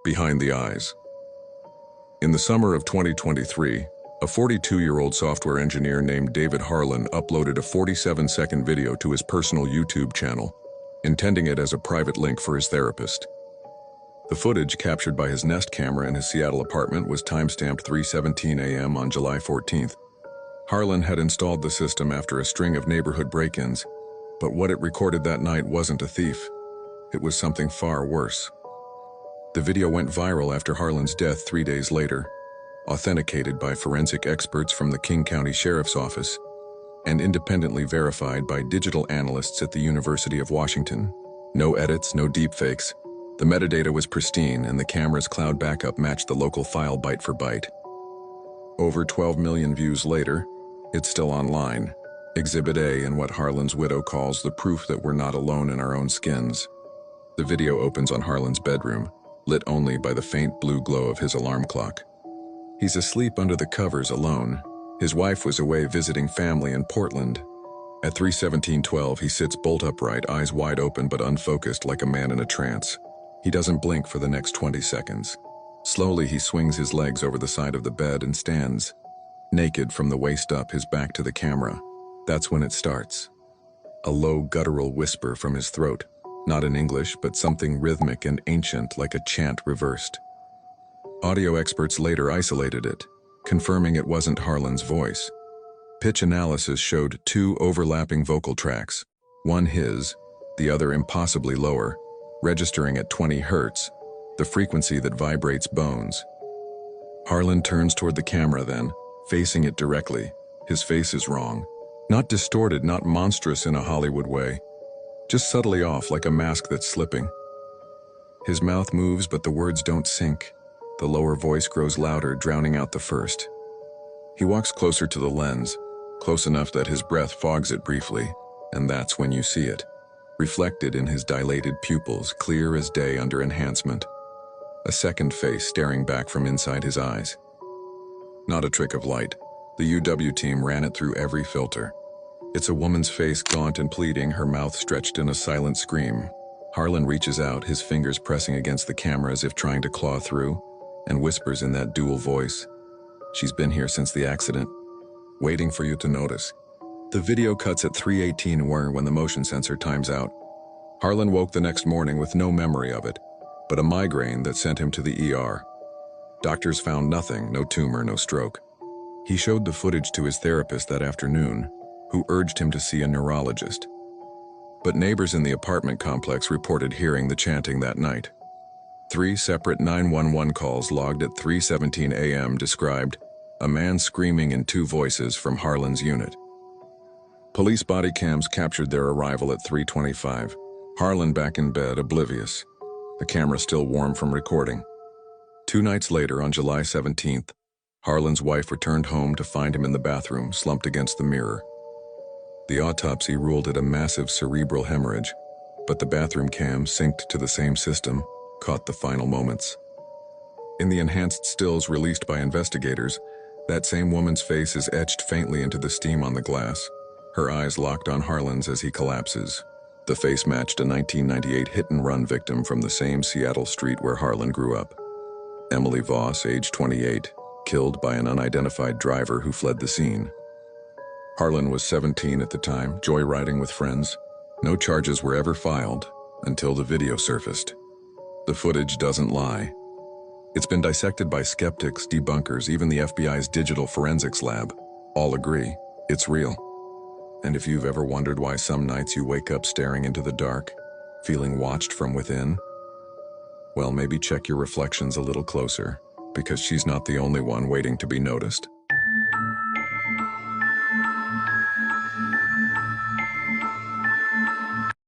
Behind the eyes. In the summer of 2023, a 42-year-old software engineer named David Harlan uploaded a 47-second video to his personal YouTube channel, intending it as a private link for his therapist. The footage captured by his Nest camera in his Seattle apartment was timestamped 3:17 a.m. on July 14th. Harlan had installed the system after a string of neighborhood break-ins, but what it recorded that night wasn't a thief. It was something far worse. The video went viral after Harlan's death 3 days later, authenticated by forensic experts from the King County Sheriff's Office and independently verified by digital analysts at the University of Washington. No edits, no deepfakes. The metadata was pristine and the camera's cloud backup matched the local file byte for byte. Over 12 million views later, it's still online. Exhibit A in what Harlan's widow calls the proof that we're not alone in our own skins. The video opens on Harlan's bedroom, lit only by the faint blue glow of his alarm clock. He's asleep under the covers alone. His wife was away visiting family in Portland. At 3:17:12, he sits bolt upright, eyes wide open but unfocused like a man in a trance. He doesn't blink for the next 20 seconds. Slowly, he swings his legs over the side of the bed and stands, naked from the waist up, his back to the camera. That's when it starts. A low, guttural whisper from his throat, not in English, but something rhythmic and ancient like a chant reversed. Audio experts later isolated it, confirming it wasn't Harlan's voice. Pitch analysis showed two overlapping vocal tracks, one his, the other impossibly lower, registering at 20 hertz, the frequency that vibrates bones. Harlan turns toward the camera then, facing it directly. His face is wrong. Not distorted, not monstrous in a Hollywood way. Just subtly off, like a mask that's slipping. His mouth moves, but the words don't sync. The lower voice grows louder, drowning out the first. He walks closer to the lens, close enough that his breath fogs it briefly, and that's when you see it. Reflected in his dilated pupils, clear as day under enhancement. A second face staring back from inside his eyes. Not a trick of light. The UW team ran it through every filter. It's a woman's face, gaunt and pleading, her mouth stretched in a silent scream. Harlan reaches out, his fingers pressing against the camera as if trying to claw through, and whispers in that dual voice, "She's been here since the accident, waiting for you to notice." The video cuts at 3:18 when the motion sensor times out. Harlan woke the next morning with no memory of it, but a migraine that sent him to the ER. Doctors found nothing, no tumor, no stroke. He showed the footage to his therapist that afternoon, who urged him to see a neurologist. But neighbors in the apartment complex reported hearing the chanting that night. 3 separate 911 calls logged at 3:17 a.m. described a man screaming in 2 voices from Harlan's unit. Police body cams captured their arrival at 3:25. Harlan back in bed, oblivious. The camera still warm from recording. 2 nights later, on July 17th, Harlan's wife returned home to find him in the bathroom, slumped against the mirror. The autopsy ruled it a massive cerebral hemorrhage, but the bathroom cam, synced to the same system, caught the final moments. In the enhanced stills released by investigators, that same woman's face is etched faintly into the steam on the glass, her eyes locked on Harlan's as he collapses. The face matched a 1998 hit-and-run victim from the same Seattle street where Harlan grew up. Emily Voss, age 28, killed by an unidentified driver who fled the scene. Harlan was 17 at the time, joyriding with friends. No charges were ever filed until the video surfaced. The footage doesn't lie. It's been dissected by skeptics, debunkers, even the FBI's digital forensics lab. All agree, it's real. And if you've ever wondered why some nights you wake up staring into the dark, feeling watched from within, well, maybe check your reflections a little closer, because she's not the only one waiting to be noticed.